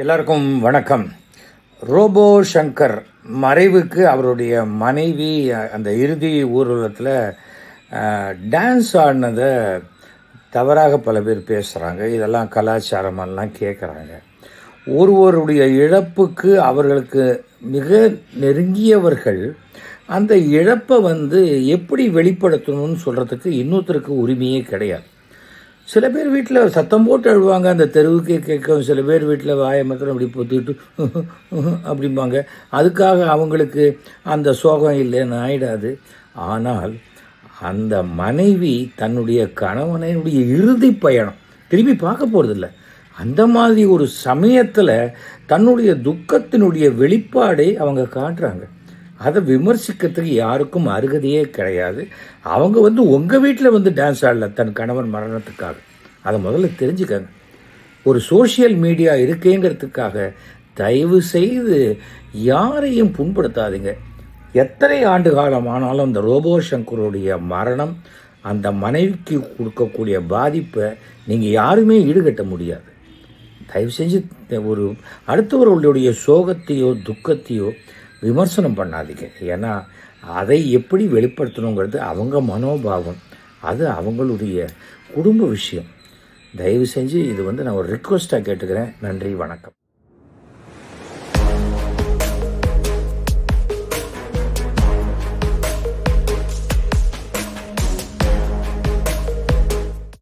எல்லாருக்கும் வணக்கம். ரோபோ சங்கர் மறைவுக்கு அவருடைய மனைவி அந்த இறுதி ஊர்வலத்தில் டான்ஸ் ஆடினதை தவறாக பல பேர் பேசுகிறாங்க. இதெல்லாம் கலாச்சாரமெல்லாம் கேட்குறாங்க. ஒருவருடைய இழப்புக்கு அவர்களுக்கு மிக நெருங்கியவர்கள் அந்த இழப்பை எப்படி வெளிப்படுத்தணும்னு சொல்கிறதுக்கு இன்னொருத்தருக்கு உரிமையே கிடையாது. சில பேர் வீட்டில் சத்தம் போட்டு அழுவாங்க, அந்த தெருவுக்கே கேட்கும். சில பேர் வீட்டில் வாயை மாத்திரம் அப்படி பொத்திட்டு அப்படிம்பாங்க. அதுக்காக அவங்களுக்கு அந்த சோகம் இல்லைன்னு ஆயிடாது. ஆனால் அந்த மனைவி தன்னுடைய கணவனுடைய இறுதி பயணம் திரும்பி பார்க்க போகிறதில்ல. அந்த மாதிரி ஒரு சமயத்தில் தன்னுடைய துக்கத்தினுடைய வெளிப்பாடை அவங்க காட்டுறாங்க. அதை விமர்சிக்கிறதுக்கு யாருக்கும் அருகதையே கிடையாது. அவங்க உங்கள் வீட்டில் டான்ஸ் ஆடல தன் கணவன் மரணத்துக்காக. அதை முதல்ல தெரிஞ்சுக்கங்க. ஒரு சோஷியல் மீடியா இருக்கேங்கிறதுக்காக தயவு செய்து யாரையும் புண்படுத்தாதீங்க. எத்தனை ஆண்டு காலம் ஆனாலும் அந்த ரோபோ சங்கருடைய மரணம் அந்த மனைவிக்கு கொடுக்கக்கூடிய பாதிப்பை நீங்கள் யாருமே ஈடுகட்ட முடியாது. தயவு செஞ்சு ஒரு அடுத்தவர்களுடைய சோகத்தையோ துக்கத்தையோ விமர்சனம் பண்ணாதீங்க. ஏன்னா அதை எப்படி வெளிப்படுத்தணுங்கிறது அவங்க மனோபாவம், அது அவங்களுடைய குடும்ப விஷயம். தயவு செஞ்சு இது நான் ஒரு ரிக்வெஸ்ட்டாக கேட்டுக்கிறேன். நன்றி, வணக்கம்.